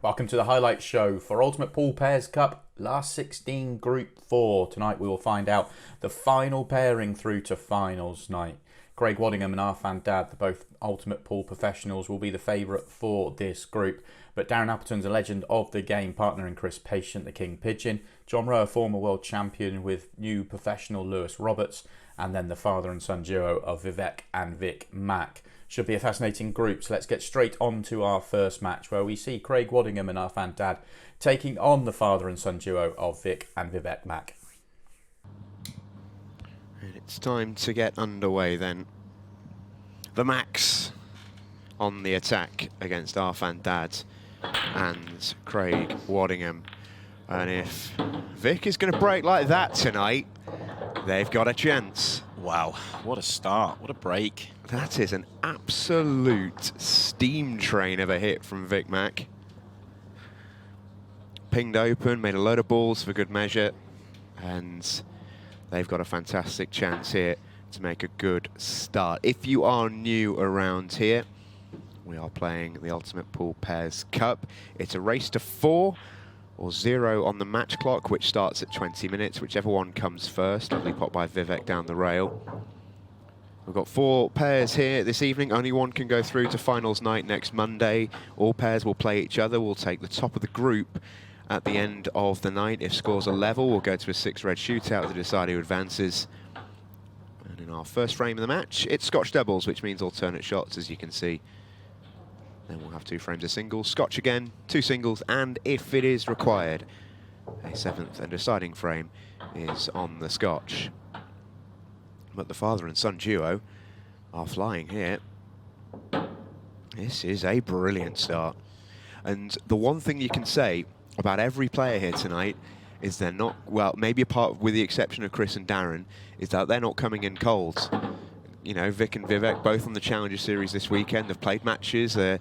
Welcome to the highlight show for Ultimate Pool Pairs Cup Last 16 Group 4. Tonight we will find out the final pairing through to finals night. Craig Waddingham and Arfan Dad, the both Ultimate Pool professionals, will be the favourite for this group. But Darren Appleton's a legend of the game, partnering Chris Patient, the King Pigeon. John Rowe, a former world champion with new professional Lewis Roberts. And then the father and son duo of Vivek and Vic Makh. Should be a fascinating group, so let's get straight on to our first match, where we see Craig Waddingham and Arfan Dad taking on the father and son duo of Vic and Vivek Makh. And it's time to get underway then. The Macks on the attack against Arfan Dad and Craig Waddingham. And if Vic is going to break like that tonight, they've got a chance. Wow, what a start, what a break. That is an absolute steam train of a hit from Vic Makh. Pinged open, made a load of balls for good measure, and they've got a fantastic chance here to make a good start. If you are new around here, we are playing the Ultimate Pool Pairs Cup. It's a race to 4 or 0 on the match clock, which starts at 20 minutes, whichever one comes first. Lovely pop by Vivek down the rail. We've got 4 pairs here this evening. Only one can go through to finals night next Monday. All pairs will play each other. We'll take the top of the group at the end of the night. If scores are level, we'll go to a 6-red shootout to decide who advances. And in our first frame of the match, it's Scotch doubles, which means alternate shots, as you can see. Then we'll have 2 frames of singles, Scotch again, 2 singles, and if it is required, a 7th and deciding frame is on the Scotch. But the father and son duo are flying here. This is a brilliant start. And the one thing you can say about every player here tonight is they're not, well, maybe apart with the exception of Chris and Darren, is that they're not coming in cold. You know, Vic and Vivek, both on the Challenger Series this weekend, they've played matches, they've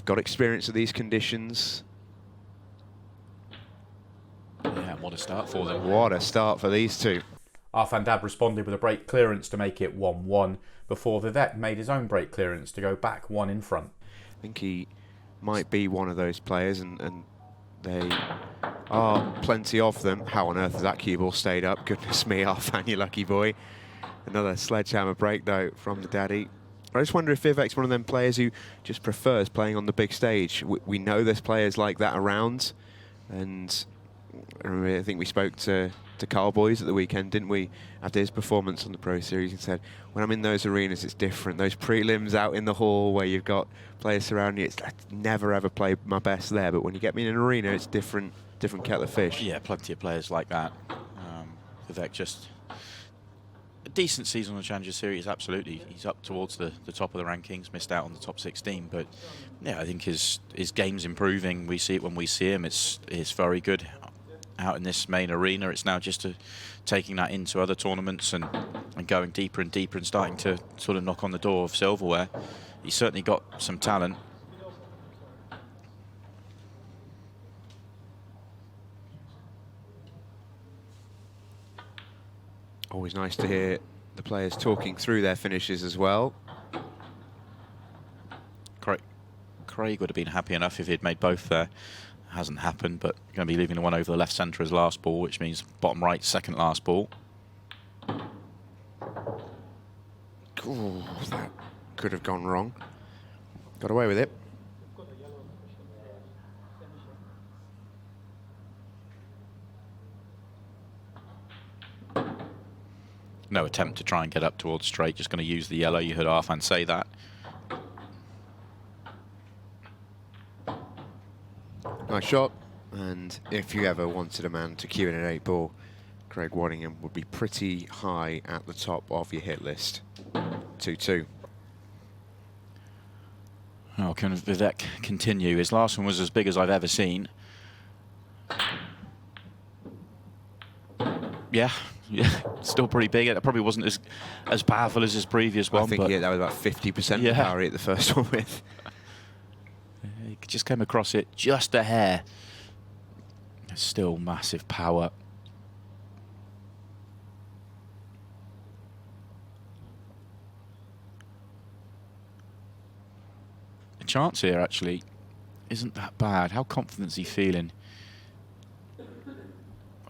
got experience of these conditions. Yeah, what a start for them. What a start for these two. Arfan Dad responded with a break clearance to make it 1-1, before Vivek made his own break clearance to go back 1 in front. I think he might be one of those players, and they are plenty of them. How on earth has that cue ball stayed up? Goodness me, Arfan, you lucky boy. Another sledgehammer break, though, from the daddy. I just wonder if Vivek's one of them players who just prefers playing on the big stage. We know there's players like that around, and I think we spoke to Carl Boys at the weekend, didn't we, after his performance on the Pro Series, and said, when I'm in those arenas, it's different. Those prelims out in the hall where you've got players surrounding you, I never ever play my best there, but when you get me in an arena, it's different kettle of fish. Yeah, plenty of players like that. Vivek just a decent season on the Challenger Series, absolutely. He's up towards the top of the rankings, missed out on the top 16, but yeah, I think his game's improving. We see it when we see him. It's very good out in this main arena. It's now just taking that into other tournaments and going deeper and deeper and starting to sort of knock on the door of silverware. He's certainly got some talent. Always nice to hear the players talking through their finishes as well. Craig would have been happy enough if he'd made both there. Hasn't happened, but going to be leaving the one over the left centre as last ball, which means bottom right, second last ball. Ooh, that could have gone wrong. Got away with it. No attempt to try and get up towards straight, just going to use the yellow. You heard Arfan say that. Nice shot, and if you ever wanted a man to cue in an 8-ball, Craig Waddingham would be pretty high at the top of your hit list. 2-2. Oh, can Vivek continue? His last one was as big as I've ever seen. Yeah, still pretty big. It probably wasn't as powerful as his previous one. I think that was about 50% yeah. power he hit the first one with. He just came across it just a hair. Still massive power. A chance here, actually. isn't that bad. How confident is he feeling?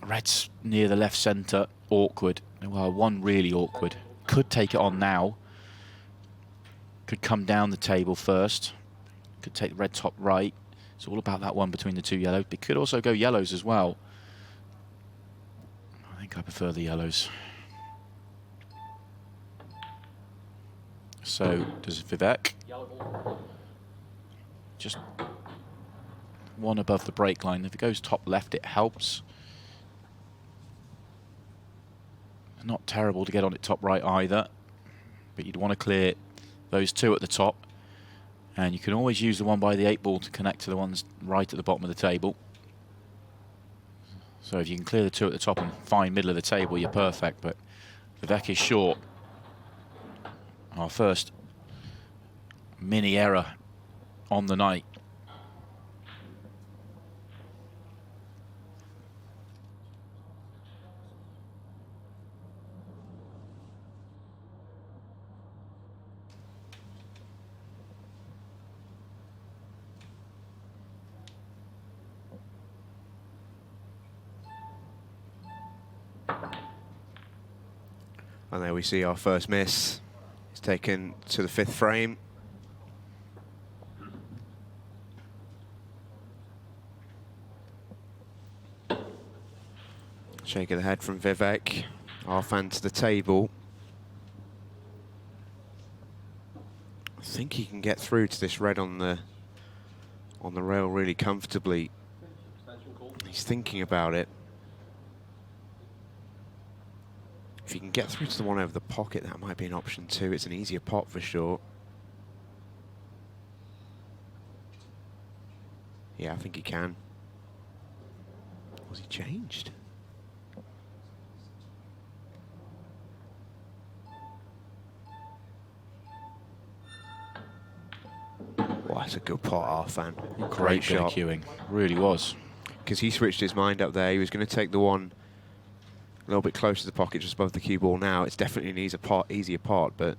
Red's near the left centre, awkward. Well, one really awkward. Could take it on now. Could come down the table first. Could take the red top right. It's all about that one between the two yellows. But could also go yellows as well. I think I prefer the yellows. So does Vivek. Just one above the break line. If it goes top left, it helps. Not terrible to get on it top right either, but you'd want to clear those two at the top, and you can always use the one by the 8 ball to connect to the ones right at the bottom of the table. So if you can clear the two at the top and find middle of the table, you're perfect. But Vivek is short. Our first mini error on the night. And there we see our first miss. It's taken to the 5th frame. Shake of the head from Vivek. Arfan to the table. I think he can get through to this red on the rail really comfortably. He's thinking about it. If you can get through to the one over the pocket, that might be an option too. It's an easier pot for sure. Yeah, I think he can. Was he changed? Wow, that's a good pot, Arfan. Great bit of shot. queuing, really was. Because he switched his mind up there. He was going to take the one a little bit closer to the pocket, just above the cue ball now. It's definitely an easier pot, but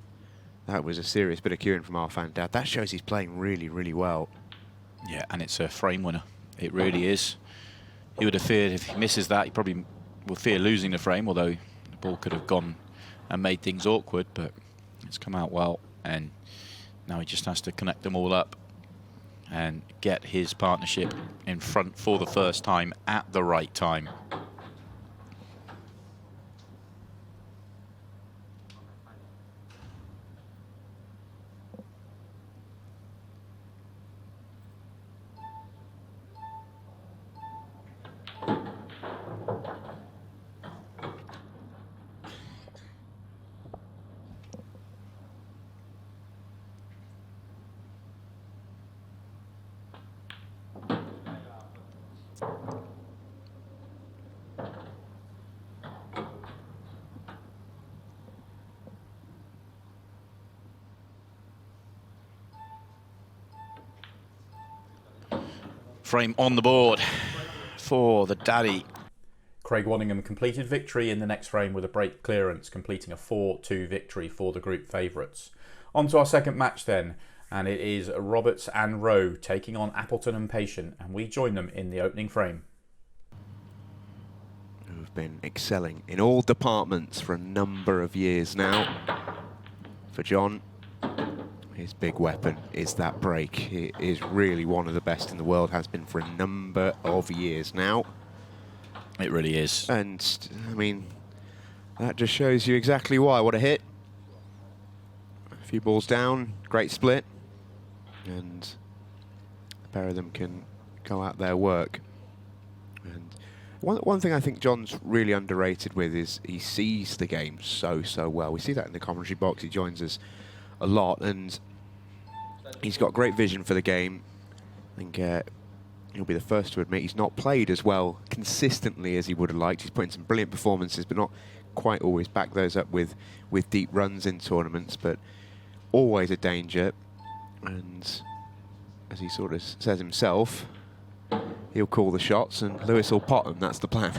that was a serious bit of queuing from Arfan Dad. That shows he's playing really, really well. Yeah, and it's a frame winner. It really is. He would have feared if he misses that, he probably will fear losing the frame, although the ball could have gone and made things awkward, but it's come out well, and now he just has to connect them all up and get his partnership in front for the first time at the right time. Frame on the board for the daddy. Craig Waddingham completed victory in the next frame with a break clearance, completing a 4-2 victory for the group favourites. On to our second match then, and it is Roberts and Roe taking on Appleton and Patient, and we join them in the opening frame. Who've been excelling in all departments for a number of years now. For John, his big weapon is that break. He is really one of the best in the world, has been for a number of years now. It really is. And, I mean, that just shows you exactly why. What a hit. A few balls down, great split. And a pair of them can go out their work. And one thing I think John's really underrated with is he sees the game so well. We see that in the commentary box. He joins us a lot, and he's got great vision for the game. I think he'll be the first to admit he's not played as well consistently as he would have liked. He's put in some brilliant performances, but not quite always back those up with deep runs in tournaments, but always a danger. And as he sort of says himself, he'll call the shots and Lewis will pot them. That's the plan.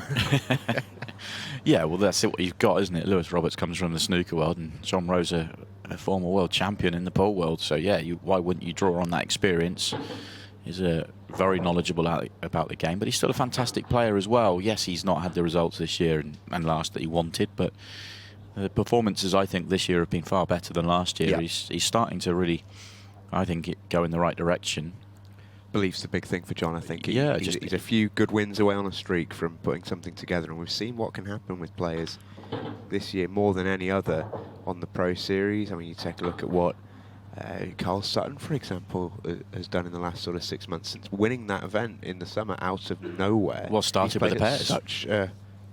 Yeah, well, that's what you've got, isn't it? Lewis Roberts comes from the snooker world, and John Roe's a former world champion in the pole world. So, yeah, why wouldn't you draw on that experience He's very knowledgeable about the game, but he's still a fantastic player as well. Yes, he's not had the results this year and last that he wanted, but the performances, I think, this year have been far better than last year. Yeah. He's starting to really, I think, go in the right direction. Belief's the big thing for John, I think. He's a few good wins away on a streak from putting something together, and we've seen what can happen with players this year more than any other on the Pro Series. I mean, you take a look at what Carl Sutton, for example, has done in the last sort of 6 months since winning that event in the summer out of nowhere. Well, started with the pairs.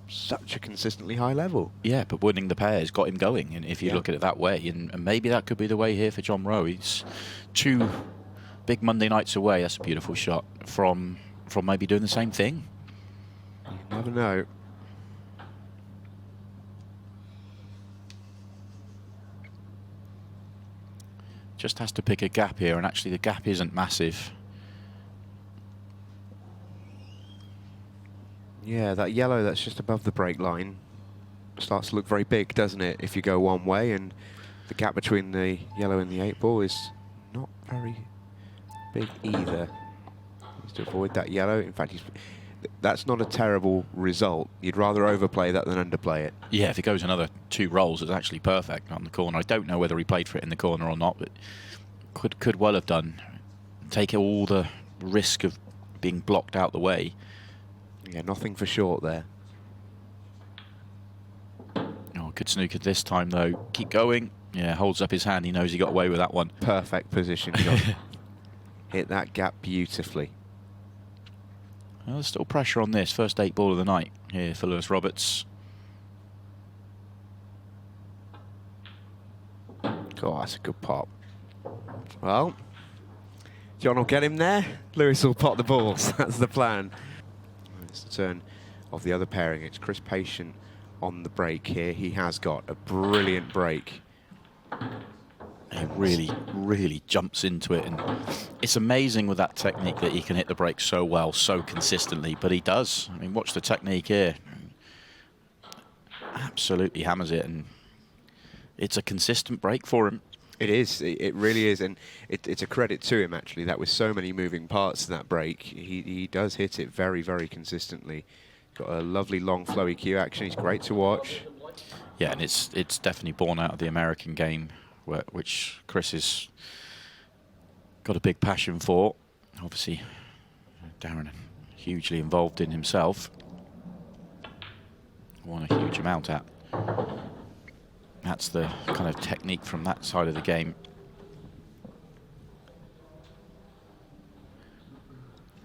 Such a consistently high level. Yeah, but winning the pairs got him going, and if you look at it that way, and maybe that could be the way here for John Roe. He's 2 big Monday nights away. That's a beautiful shot from maybe doing the same thing. You never know. Just has to pick a gap here, and actually the gap isn't massive. Yeah, that yellow that's just above the break line starts to look very big, doesn't it, if you go one way, and the gap between the yellow and the 8-ball is not very big either. Needs to avoid that yellow. In fact, that's not a terrible result. You'd rather overplay that than underplay it. Yeah, if it goes another 2 rolls, it's actually perfect on the corner. I don't know whether he played for it in the corner or not, but could well have done. Take all the risk of being blocked out the way. Yeah, nothing for short there. Oh, could snooker this time though. Keep going. Yeah, holds up his hand. He knows he got away with that one. Perfect position, John. Hit that gap beautifully. Well, there's still pressure on this. First 8-ball of the night here for Lewis Roberts. Oh, that's a good pop. Well, John will get him there. Lewis will pot the balls. That's the plan. It's the turn of the other pairing. It's Chris Patient on the break here. He has got a brilliant break. He really, really jumps into it, and it's amazing with that technique that he can hit the break so well, so consistently, but he does. I mean, watch the technique here. Absolutely hammers it, and it's a consistent break for him. It is. It really is, and it's a credit to him, actually, that with so many moving parts in that break, he does hit it very, very consistently. Got a lovely long flowy cue action. He's great to watch. Yeah, and it's definitely born out of the American game, which Chris has got a big passion for. Obviously, Darren hugely involved in himself. Won a huge amount at. That's the kind of technique from that side of the game.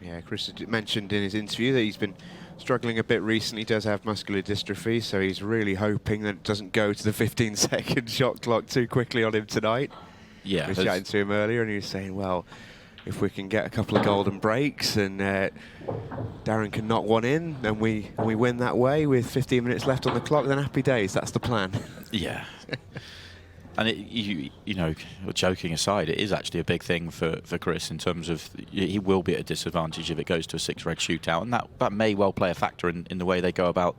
Yeah, Chris mentioned in his interview that he's been struggling a bit recently. He does have muscular dystrophy, so he's really hoping that it doesn't go to the 15-second shot clock too quickly on him tonight. Yeah, I was chatting to him earlier, and he was saying, well, if we can get a couple of golden breaks and Darren can knock one in and we win that way with 15 minutes left on the clock, then happy days. That's the plan. Yeah. And you know, joking aside, it is actually a big thing for Chris in terms of he will be at a disadvantage if it goes to a 6-red shootout, and that may well play a factor in the way they go about,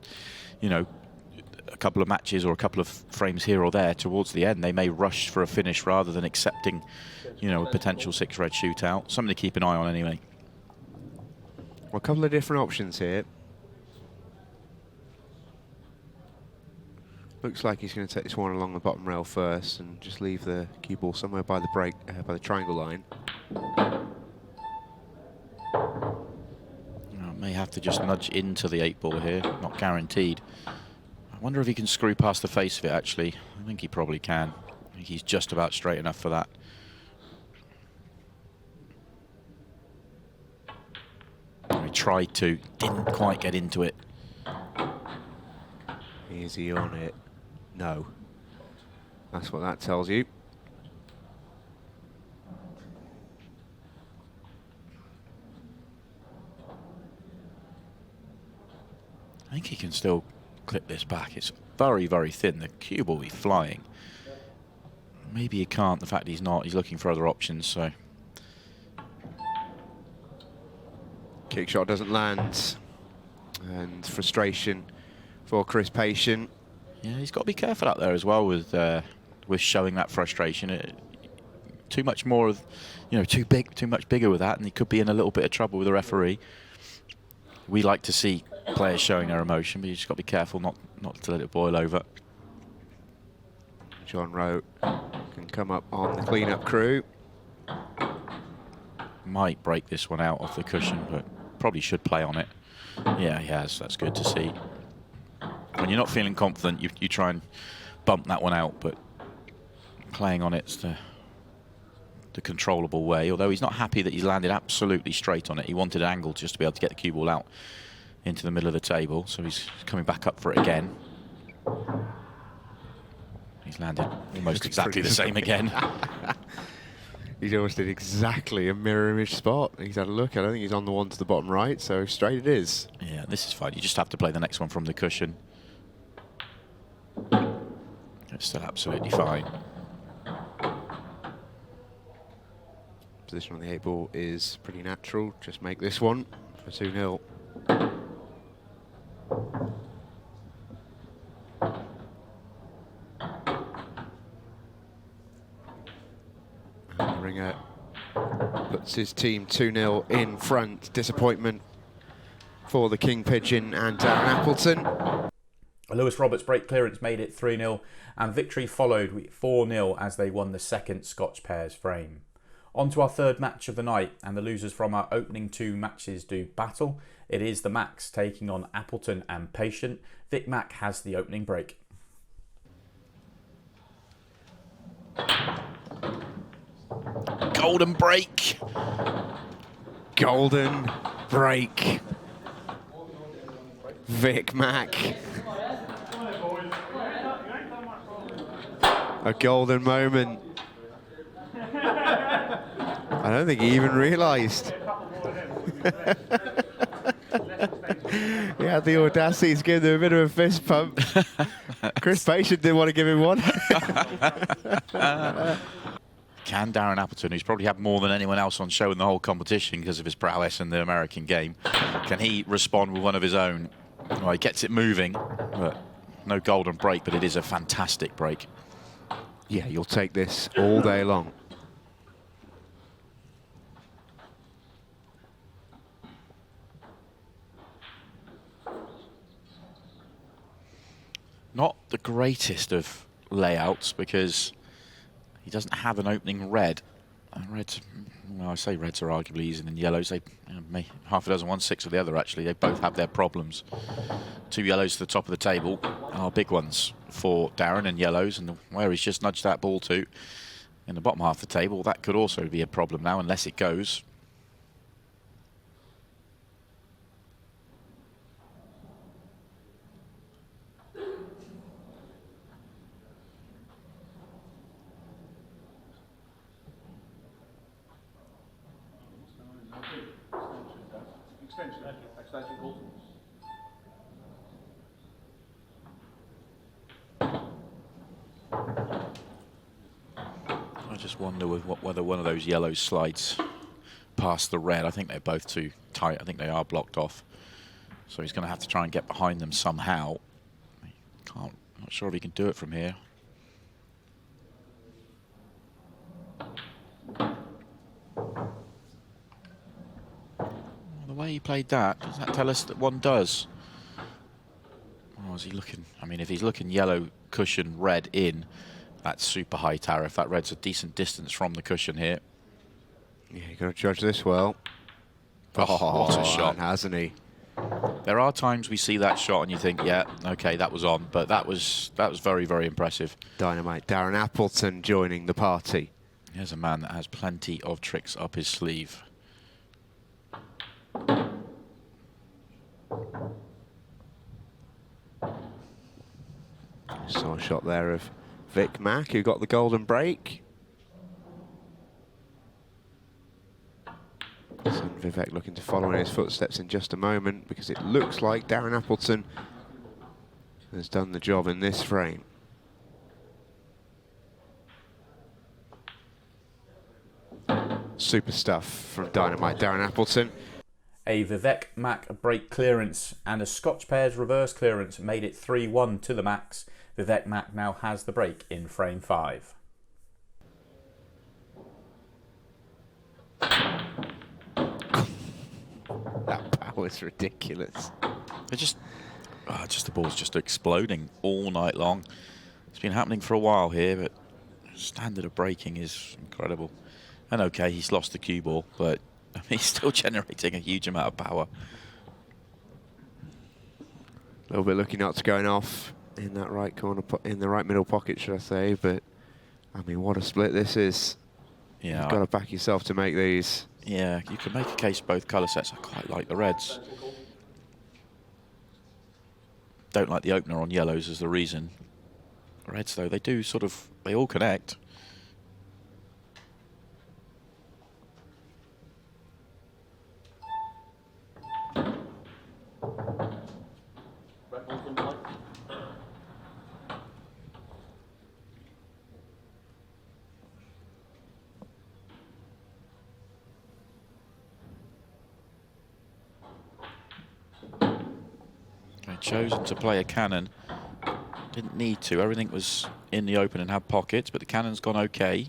you know, a couple of matches or a couple of frames here or there towards the end. They may rush for a finish rather than accepting, you know, a potential 6-red shootout. Something to keep an eye on anyway. Well, a couple of different options here. Looks like he's going to take this one along the bottom rail first and just leave the cue ball somewhere by the break, by the triangle line. May have to just nudge into the 8-ball here, not guaranteed. I wonder if he can screw past the face of it, actually. I think he probably can. I think he's just about straight enough for that. He tried to, didn't quite get into it. Is he on it? No. That's what that tells you. I think he can still clip this back. It's very, very thin. The cube will be flying. Maybe he can't. The fact he's not, he's looking for other options, so. Kick shot doesn't land. And frustration for Chris Patient. Yeah, he's got to be careful out there as well with showing that frustration. too much more of, too much bigger with that, and he could be in a little bit of trouble with the referee. We like to see players showing their emotion, but you just got to be careful not to let it boil over. John Rowe can come up on the clean-up crew. Might break this one out off the cushion, but probably should play on it. Yeah, he has. That's good to see. When you're not feeling confident, you try and bump that one out, but playing on it's the controllable way. Although he's not happy that he's landed absolutely straight on it. He wanted an angle just to be able to get the cue ball out into the middle of the table, so he's coming back up for it again. He's landed almost exactly the same again. He's almost did exactly a mirror image spot. He's had a look. I don't think he's on the one to the bottom right, so straight it is. Yeah, this is fine. You just have to play the next one from the cushion. It's still absolutely fine. Position on the 8 ball is pretty natural. Just make this one for 2-0. Ringer puts his team 2-0 in front. Disappointment for the King Pigeon and Darren Appleton. Lewis Roberts' break clearance made it 3-0, and victory followed with 4-0 as they won the second Scotch pairs frame. On to our third match of the night, and the losers from our opening 2 matches do battle. It is the Macks taking on Appleton and Patient. Vic Vivek has the opening break. Golden break. Golden break. Vic Vivek. A golden moment. I don't think he even realised. He had the audacity to give them a bit of a fist pump. Chris Patient didn't want to give him one. Can Darren Appleton, who's probably had more than anyone else on show in the whole competition because of his prowess in the American game, can he respond with one of his own? Well, he gets it moving, but no golden break, but it is a fantastic break. Yeah, you'll take this all day long. Not the greatest of layouts because he doesn't have an opening red. Reds, well, I say reds are arguably easier than yellows. They half a dozen, 1/6 of the other actually. They both have their problems. 2 yellows to the top of the table are big ones for Darren, and yellows, and where he's just nudged that ball to in the bottom half of the table, that could also be a problem now unless it goes. I just wonder whether one of those yellows slides past the red. I think they're both too tight. I think they are blocked off. So he's going to have to try and get behind them somehow. Can't. Not sure if he can do it from here. The way he played that, does that tell us that one does? Oh, is he looking? I mean, if he's looking yellow cushion, red in, that's super high tariff. That red's a decent distance from the cushion here. Yeah, you've got to judge this well. Oh, what a shot. Hasn't he? There are times we see that shot and you think, yeah, okay, that was on. But that was very, very impressive. Dynamite. Darren Appleton joining the party. Here's a man that has plenty of tricks up his sleeve. Saw a shot there of Vic Vivek, who got the golden break. So Vivek looking to follow in his footsteps in just a moment, because it looks like Darren Appleton has done the job in this frame. Super stuff from Dynamite Darren Appleton. A Vivek Makh break clearance and a Scotch pairs reverse clearance made it 3-1 to the Macks. Vivek Makh now has the break in frame 5. ball is ridiculous. They're just the ball's just exploding all night long. It's been happening for a while here, but standard of breaking is incredible. And okay, he's lost the cue ball, but I mean, he's still generating a huge amount of power. A little bit lucky not to going off in that right corner, in the right middle pocket, should I say? But I mean, what a split this is. Yeah, You've got to back yourself to make these. Yeah, you can make a case both colour sets. I quite like the reds. Don't like the opener on yellows as the reason. Reds, though, they do sort of, they all connect. Chosen to play a cannon. Didn't need to. Everything was in the open and had pockets, but the cannon's gone okay.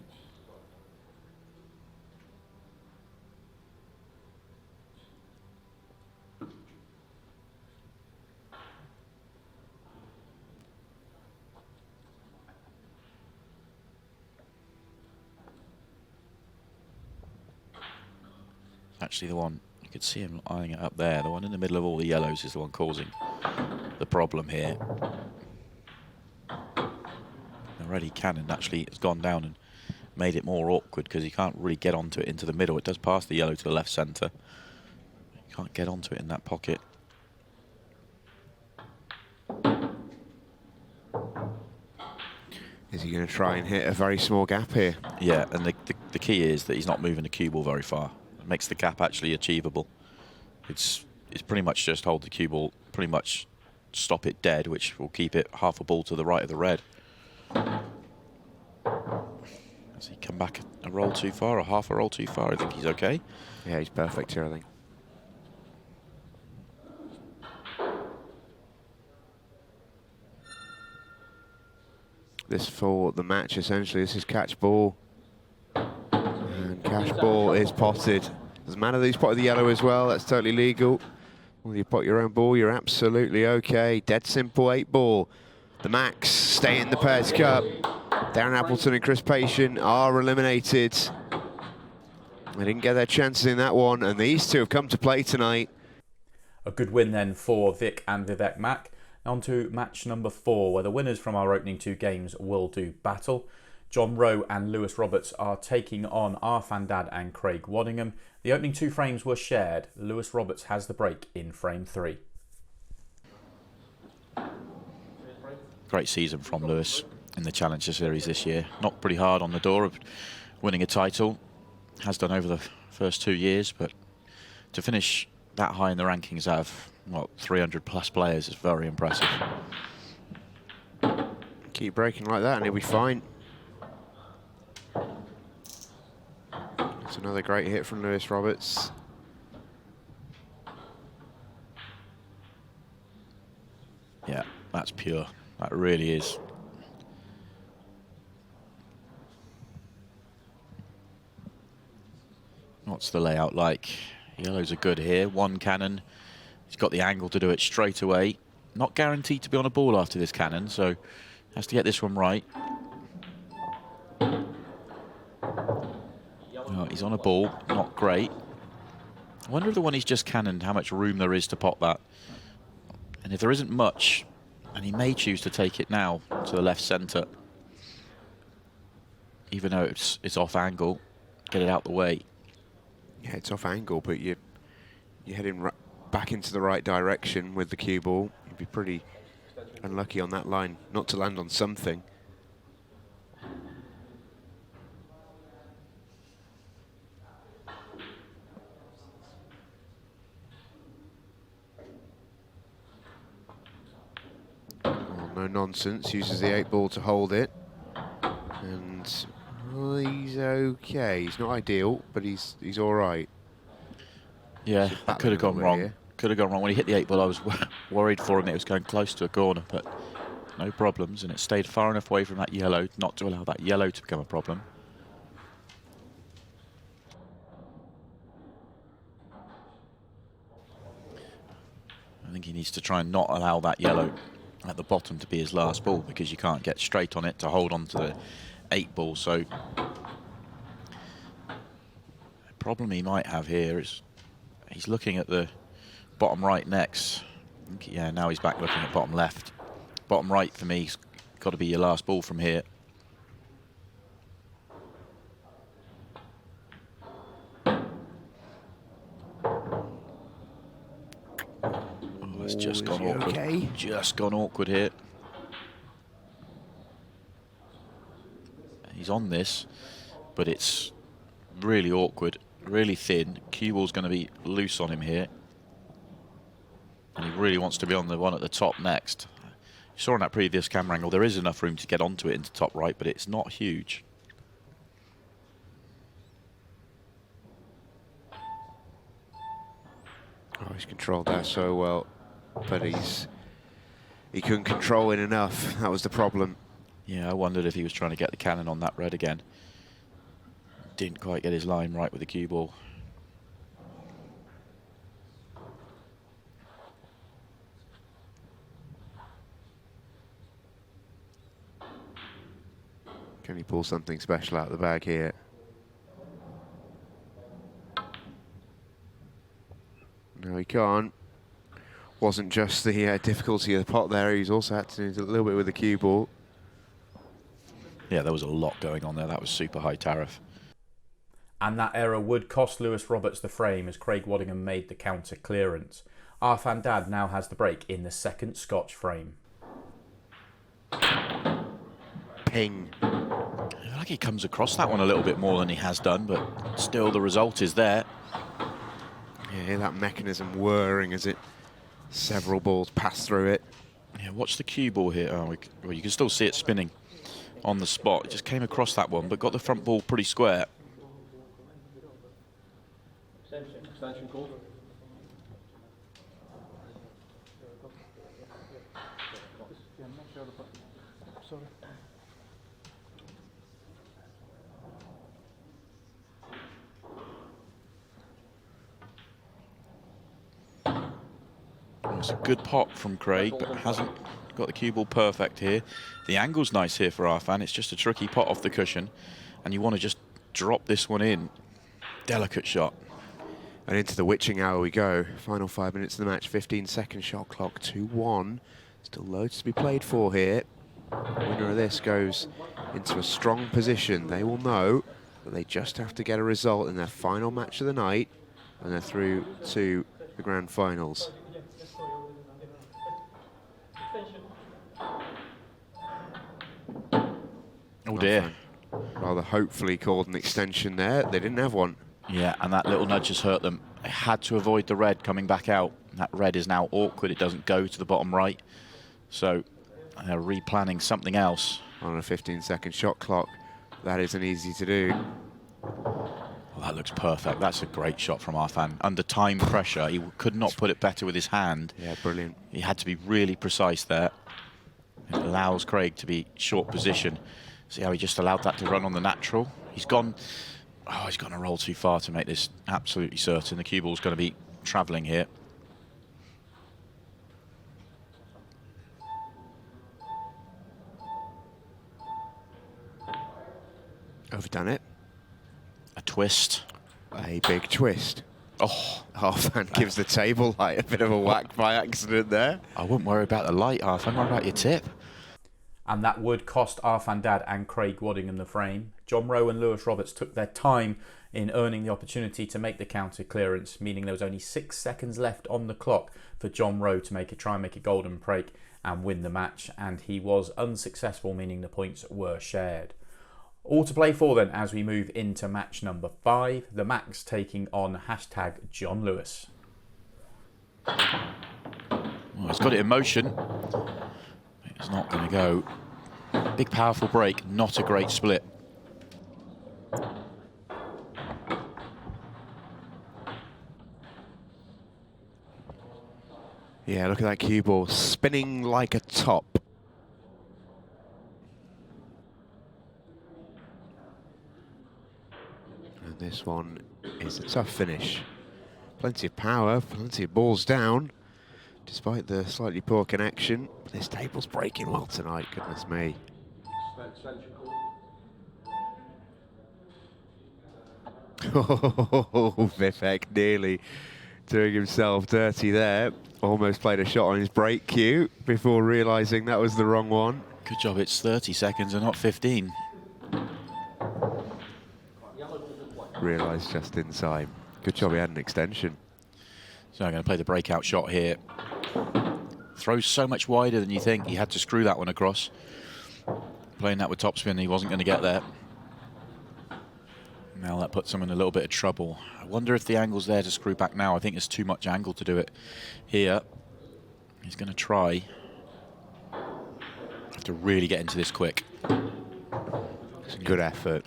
Actually, the one, you could see him eyeing it up there. The one in the middle of all the yellows is the one causing the problem here. Already Cannon actually has gone down and made it more awkward because he can't really get onto it into the middle. It does pass the yellow to the left centre. He can't get onto it in that pocket. Is he going to try and hit a very small gap here? Yeah, and the key is that he's not moving the cue ball very far. It makes the gap actually achievable. It's pretty much just hold the cue ball, pretty much stop it dead, which will keep it half a ball to the right of the red. Has he come back a roll too far or half a roll too far? I think he's okay. Yeah, he's perfect here, I think. This for the match, essentially. This is catch ball. And catch ball is potted. Doesn't matter that he's potted the yellow as well. That's totally legal. When you pot your own ball, you're absolutely okay. Dead simple 8 ball. The Macks stay in the Pairs Cup. Darren Appleton and Chris Patient are eliminated. They didn't get their chances in that one, and these two have come to play tonight. A good win then for Vic and Vivek Makh. On to match number 4, where the winners from our opening 2 games will do battle. John Roe and Lewis Roberts are taking on Arfan Dad and Craig Waddingham. The opening 2 frames were shared. Lewis Roberts has the break in frame 3. Great season from Lewis in the Challenger Series this year. Knocked pretty hard on the door of winning a title. Has done over the first 2 years, but to finish that high in the rankings out of, what, 300 plus players is very impressive. Keep breaking like that and he'll be fine. It's another great hit from Lewis Roberts. Yeah, that's pure. That really is. What's the layout like? Yellows are good here. One cannon. He's got the angle to do it straight away. Not guaranteed to be on a ball after this cannon, so has to get this one right. Oh, he's on a ball, not great. I wonder if the one he's just cannoned, how much room there is to pop that. And if there isn't much, and he may choose to take it now to the left centre, even though it's off angle, get it out the way. Yeah, it's off angle, but you're heading back into the right direction with the cue ball. You'd be pretty unlucky on that line not to land on something. No nonsense, uses the 8 ball to hold it. And well, he's okay. He's not ideal, but he's all right. Yeah, that could have gone wrong. Could have gone wrong. When he hit the 8 ball, I was worried for him. It was going close to a corner, but no problems. And it stayed far enough away from that yellow not to allow that yellow to become a problem. think he needs to try and not allow that yellow at the bottom to be his last ball, because you can't get straight on it to hold on to the 8 ball. So the problem he might have here is he's looking at the bottom right next. Yeah, now he's back looking at bottom left. Bottom right for me has got to be your last ball from here. Oh, it's just gone awkward. Okay? Just gone awkward here. He's on this, but it's really awkward, really thin. Cue ball's going to be loose on him here. And he really wants to be on the one at the top next. You saw on that previous camera angle, there is enough room to get onto it into top right, but it's not huge. Oh, he's controlled that so well, but he couldn't control it enough. That was the problem. Yeah, I wondered if he was trying to get the cannon on that red again. Didn't quite get his line right with the cue ball. Can he pull something special out of the bag here? No, he can't. Wasn't just the difficulty of the pot there, he's also had to do a little bit with the cue ball. Yeah, there was a lot going on there. That was super high tariff. And that error would cost Lewis Roberts the frame as Craig Waddingham made the counter clearance. Arfan Dad now has the break in the second Scotch frame. Ping. I feel like he comes across that one a little bit more than he has done, but still the result is there. Yeah, hear that mechanism whirring as several balls pass through it. Yeah, watch the cue ball here. Oh, well, you can still see it spinning on the spot. It just came across that one, but got the front ball pretty square. Extension call. Sorry. It's a good pot from Craig, but hasn't got the cue ball perfect here. The angle's nice here for Arfan. It's just a tricky pot off the cushion, and you want to just drop this one in. Delicate shot. And into the witching hour we go. Final 5 minutes of the match, 15-second shot clock, 2-1. Still loads to be played for here. Winner of this goes into a strong position. They will know that they just have to get a result in their final match of the night, and they're through to the grand finals. Oh dear. Rather hopefully called an extension there. They didn't have one. Yeah, and that little nudge has hurt them. They had to avoid the red coming back out. That red is now awkward. It doesn't go to the bottom right. So they're replanning something else. On a 15-second shot clock, that isn't easy to do. Well, that looks perfect. That's a great shot from Arfan. Under time pressure, he could not put it better with his hand. Yeah, brilliant. He had to be really precise there. It allows Craig to be short position. See how he just allowed that to run on the natural? He's gone a roll too far to make this absolutely certain. The cue ball's going to be travelling here. Overdone it. A twist. A big twist. Oh, Arfan gives the table light a bit of a whack by accident there. I wouldn't worry about the light, Arfan. Worry about your tip. And that would cost Arfan Dad and Craig Waddingham the frame. John Roe and Lewis Roberts took their time in earning the opportunity to make the counter clearance, meaning there was only 6 seconds left on the clock for John Roe to try and make a golden break and win the match, and he was unsuccessful, meaning the points were shared. All to play for then as we move into match number 5, the Macks taking on #John Lewis. Well, he's got it in motion. It's not going to go. Big powerful break, not a great split. Yeah, look at that cue ball spinning like a top. And this one is a tough finish. Plenty of power, plenty of balls down, Despite the slightly poor connection, this table's breaking well tonight, goodness me. Suspension call. Oh, Vivek nearly doing himself dirty there. Almost played a shot on his break cue before realising that was the wrong one. Good job it's 30 seconds and not 15. Realised just in time. Good job he had an extension. So I'm going to play the breakout shot here. Throws so much wider than you think. He had to screw that one across. Playing that with topspin, he wasn't going to get there. Now that puts him in a little bit of trouble. I wonder if the angle's there to screw back now. I think there's too much angle to do it here. He's going to try. Have to really get into this quick. It's a good effort.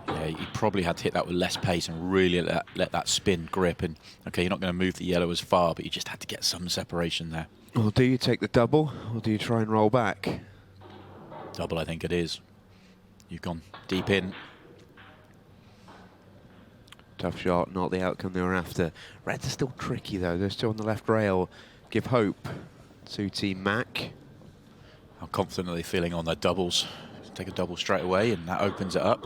Yeah, he probably had to hit that with less pace and really let that spin grip. And okay, you're not going to move the yellow as far, but you just had to get some separation there. Well, do you take the double or do you try and roll back? Double, I think it is. You've gone deep in. Tough shot, not the outcome they were after. Reds are still tricky though, they're still on the left rail. Give hope to Team Mack. How confident are they feeling on their doubles? Take a double straight away and that opens it up.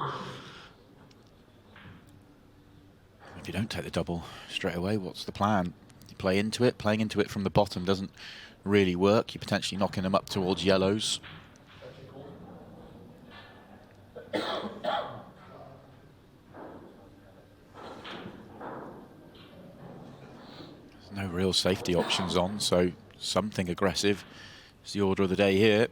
If you don't take the double straight away, what's the plan? You play into it. Playing into it from the bottom doesn't really work. You're potentially knocking them up towards yellows. There's no real safety options on, so something aggressive is the order of the day here.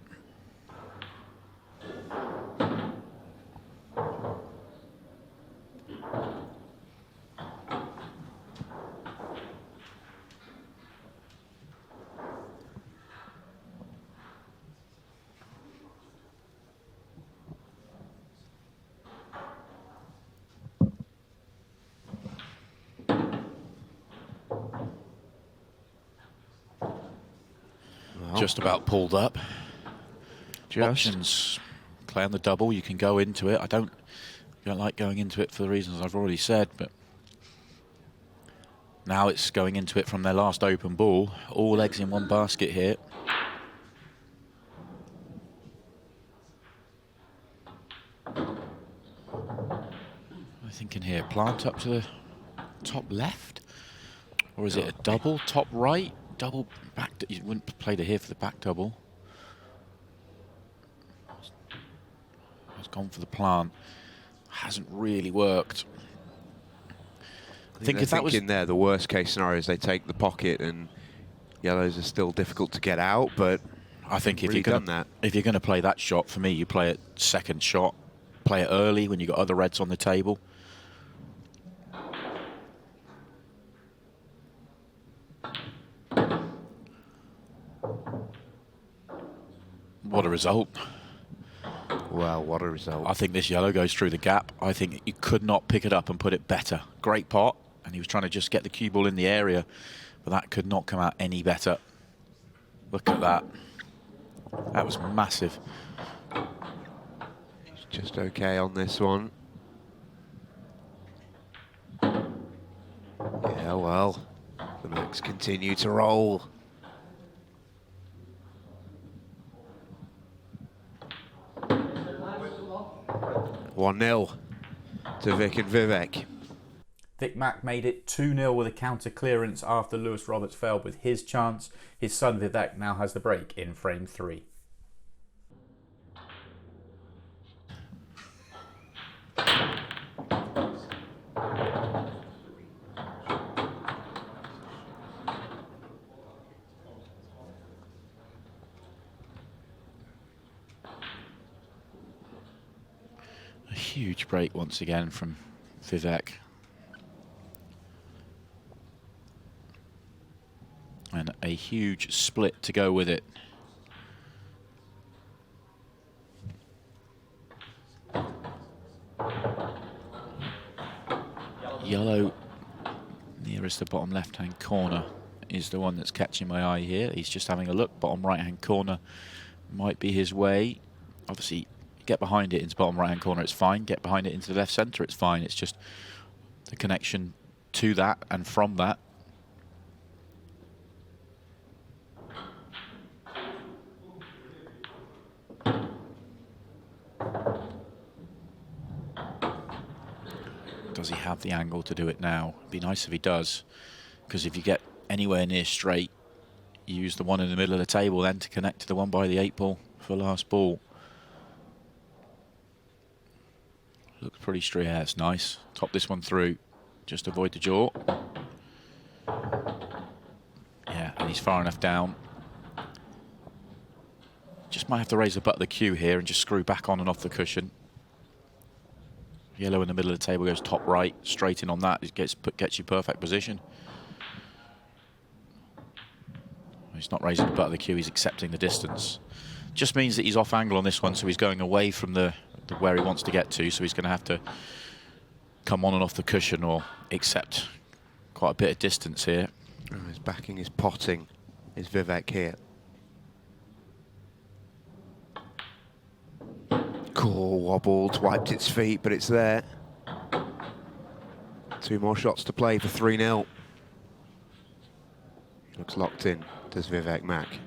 Just about pulled up. Options. Play on the double. You can go into it. I don't like going into it for the reasons I've already said, but now it's going into it from their last open ball. All eggs in one basket here. I'm thinking here, plant up to the top left, or is it a double top right? Double back. You wouldn't play to here for the back double. It's gone for the plant. Hasn't really worked. I think if that was in there, the worst case scenario is they take the pocket and yellows are still difficult to get out. But I think if you're going to play that shot, for me, you play it second shot. Play it early when you got other reds on the table. What a result. Well, what a result. I think this yellow goes through the gap. I think you could not pick it up and put it better. Great pot, and he was trying to just get the cue ball in the area, but that could not come out any better. Look at that. That was massive. He's just okay on this one. Yeah, well, the Macks continue to roll. 1-0 to Vic and Vivek. Vic Makh made it 2-0 with a counter clearance after Lewis Roberts failed with his chance. His son Vivek now has the break in frame 3. Huge break once again from Vivek. And a huge split to go with it. Yellow nearest the bottom left-hand corner is the one that's catching my eye here. He's just having a look. Bottom right-hand corner might be his way. Obviously, get behind it into bottom right-hand corner, it's fine. Get behind it into the left centre, it's fine. It's just the connection to that and from that. Does he have the angle to do it now? It'd be nice if he does, because if you get anywhere near straight, you use the one in the middle of the table then to connect to the one by the 8 ball for last ball. Looks pretty straight. Yeah, it's nice. Top this one through. Just avoid the jaw. Yeah, and he's far enough down. Just might have to raise the butt of the cue here and just screw back on and off the cushion. Yellow in the middle of the table goes top right. Straight in on that. It gets you perfect position. He's not raising the butt of the cue. He's accepting the distance. Just means that he's off angle on this one, so he's going away from the where he wants to get to. So he's going to have to come on and off the cushion or accept quite a bit of distance here. Oh, his backing is potting. Is Vivek here? Cool, wobbled, wiped its feet, but it's there. 2 more shots to play for 3-0. Looks locked in, does Vivek Makh.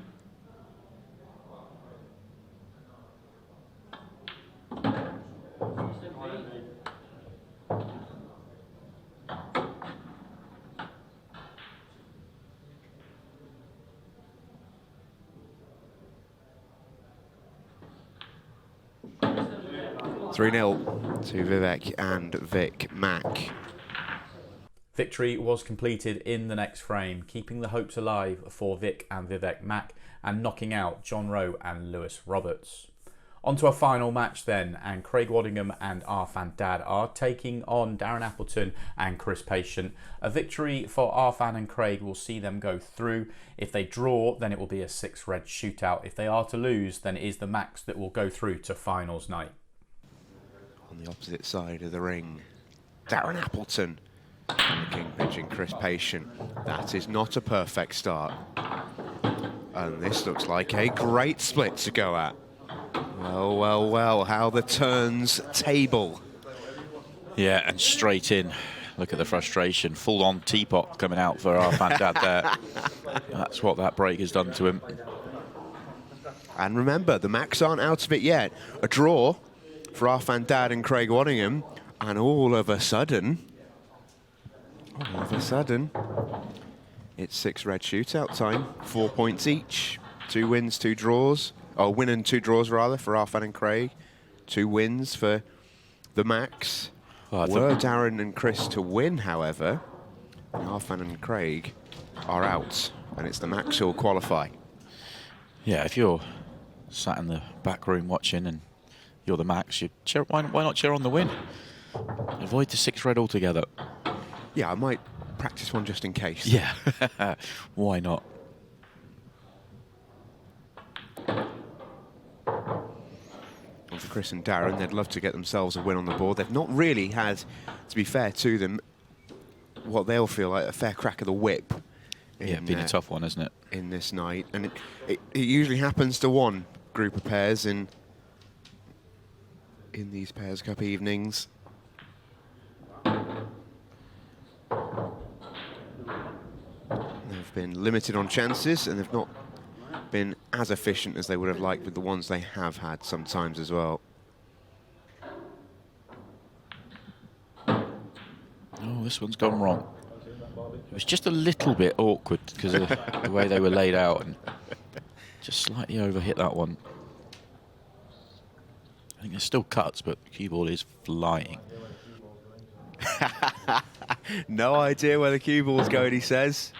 (3-0) to Vivek and Vic Makh. Victory was completed in the next frame, keeping the hopes alive for Vic and Vivek Makh and knocking out John Roe and Lewis Roberts. On to our final match then, and Craig Waddingham and Arfan Dad are taking on Darren Appleton and Chris Patient. A victory for Arfan and Craig will see them go through. If they draw, then it will be a 6-red shootout. If they are to lose, then it is the Macks that will go through to finals night. On the opposite side of the ring, Darren Appleton and the King Pigeon Chris Patient. That is not a perfect start. And this looks like a great split to go at. Well, well, well, how the turns table. Yeah, and straight in. Look at the frustration. Full-on teapot coming out for Arfan Dad there. That's what that break has done to him. And remember, the Macks aren't out of it yet. A draw for Arfan Dad and Craig Waddingham. And all of a sudden, it's 6-red shootout time. 4 points each. 2 wins, 2 draws. Oh, win and 2 draws, rather, for Arfan and Craig. 2 wins for the Macks. Were Darren and Chris to win, however, Arfan and Craig are out, and it's the Macks who will qualify. Yeah, if you're sat in the back room watching and you're the Macks, you cheer, why not cheer on the win? Avoid the 6-red altogether. Yeah, I might practice one just in case. Yeah, why not? And for Chris and Darren, they'd love to get themselves a win on the board. They've not really had, to be fair to them, what they'll feel like a fair crack of the whip. Yeah, been a tough one, hasn't it? In this night. And it usually happens to one group of pairs in these Pairs Cup evenings. They've been limited on chances, and they've not been as efficient as they would have liked with the ones they have had sometimes as well. Oh, this one's gone wrong. It was just a little bit awkward because of the way they were laid out, and just slightly overhit that one. I think there's still cuts, but the cue ball is flying. No idea where the cue ball's going, he says.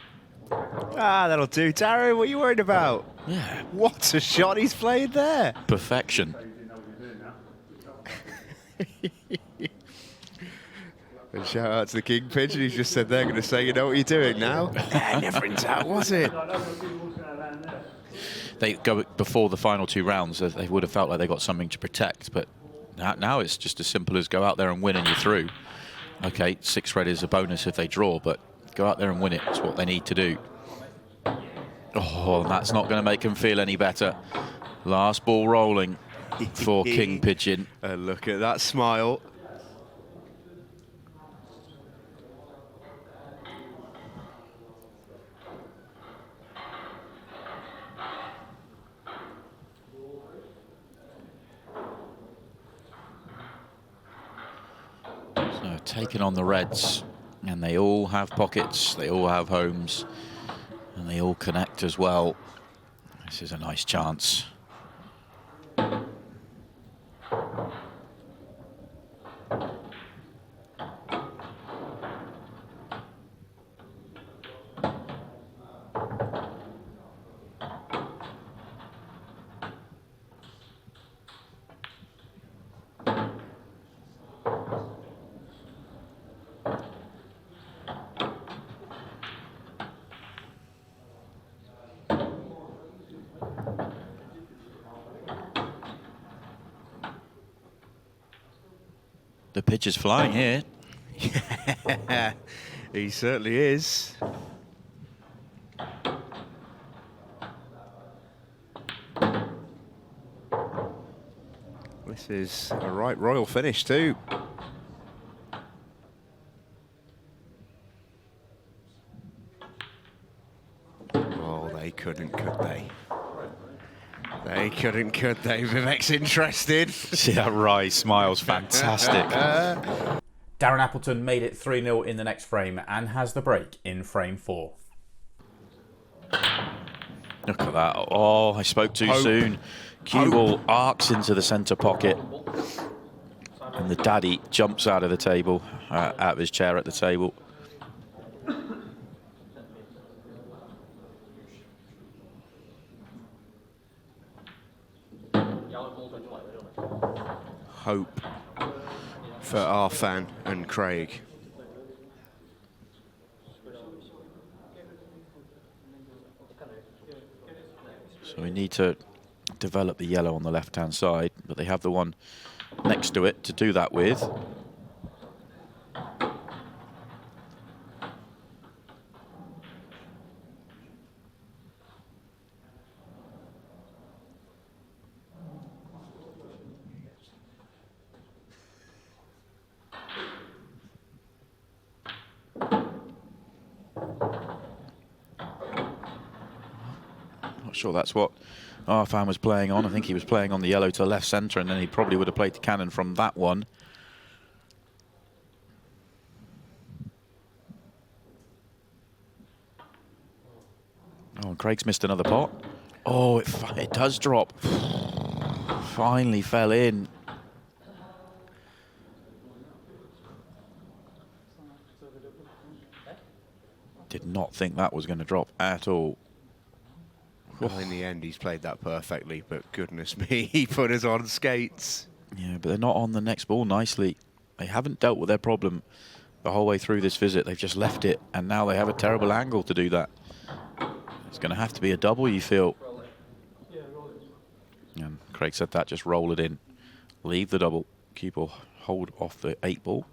Ah, that'll do. Darren, what are you worried about? Yeah. What a shot he's played there. Perfection. And shout out to the King Pigeon. He's just said they're going to say, you know what you're doing now? Never in doubt, was it? They go before the final 2 rounds. They would have felt like they got something to protect, but now it's just as simple as go out there and win and you're through. Okay, 6-red is a bonus if they draw, but go out there and win it. It's what they need to do. Oh, and that's not going to make them feel any better. Last ball rolling for King Pigeon. Look at that smile. So taking on the Reds, and they all have pockets, they all have homes, and they all connect as well. This is a nice chance. The pitch is flying here. Yeah, he certainly is. This is a right royal finish too. Oh, they couldn't, could they? They couldn't, could they? Vivek's interested. See that wry smile's fantastic. Darren Appleton made it 3-0 in the next frame and has the break in frame 4. Look at that. Oh, I spoke too soon. Cue ball arcs into the centre pocket. And the daddy jumps out of the table, out of his chair at the table. Hope for Arfan and Craig. So we need to develop the yellow on the left-hand side, but they have the one next to it to do that with. Not sure that's what Arfan was playing on. I think he was playing on the yellow to left centre, and then he probably would have played the cannon from that one. Oh, and Craig's missed another pot. Oh, it does drop. Finally fell in. Did not think that was going to drop at all. Well, in the end, he's played that perfectly, but goodness me, he put us on skates. Yeah, but they're not on the next ball nicely. They haven't dealt with their problem the whole way through this visit. They've just left it, and now they have a terrible angle to do that. It's going to have to be a double, you feel. And Craig said that, just roll it in. Leave the double. Keep or hold off the 8 ball.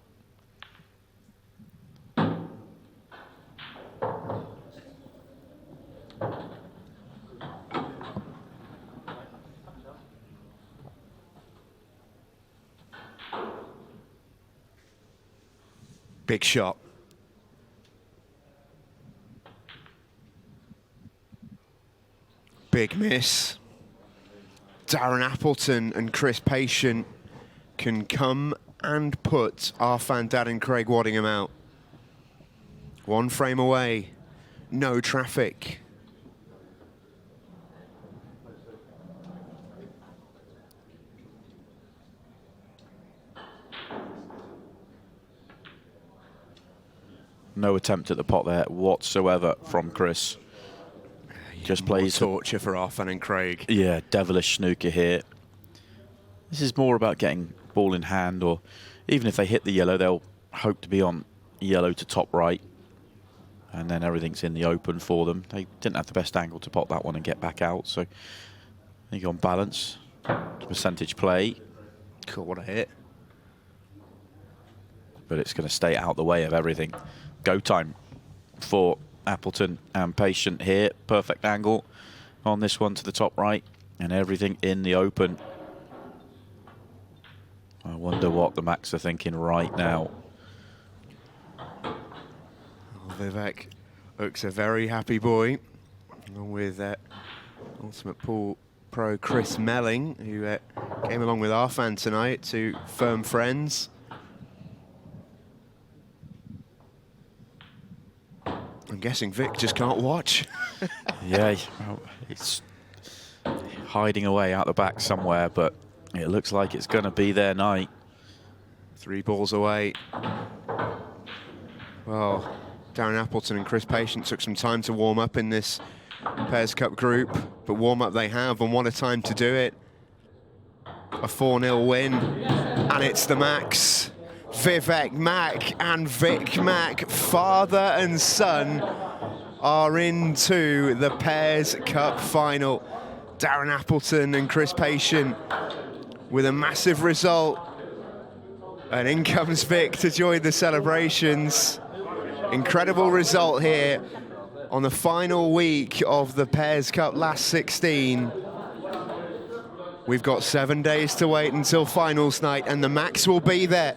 Big shot. Big miss. Darren Appleton and Chris Patient can come and put Arfan Dad and Craig Waddingham out. 1 frame away. No traffic. No attempt at the pot there whatsoever from Chris. Just plays torture for Arfan and Craig. Yeah, devilish snooker here. This is more about getting ball in hand, or even if they hit the yellow, they'll hope to be on yellow to top right, and then everything's in the open for them. They didn't have the best angle to pop that one and get back out, so I think on balance, percentage play. Cool, what a hit. But it's going to stay out the way of everything. Go time for Appleton and Patient here. Perfect angle on this one to the top right, and everything in the open. I wonder what the Macks are thinking right now. Oh, Vivek looks a very happy boy, along with Ultimate Pool Pro Chris Melling, who came along with Arfan tonight, 2 firm friends. I'm guessing Vic just can't watch. Yeah, well, it's hiding away out the back somewhere, but it looks like it's going to be their night. 3 balls away. Well, Darren Appleton and Chris Patient took some time to warm up in this Pairs Cup group, but warm up they have, and what a time to do it. A 4-0 win, and it's the Macks. Vivek Makh and Vic Mack, father and son, are into the Pairs Cup final. Darren Appleton and Chris Patient with a massive result. And in comes Vic to join the celebrations. Incredible result here on the final week of the Pairs Cup last 16. We've got 7 days to wait until finals night, and the Macks will be there.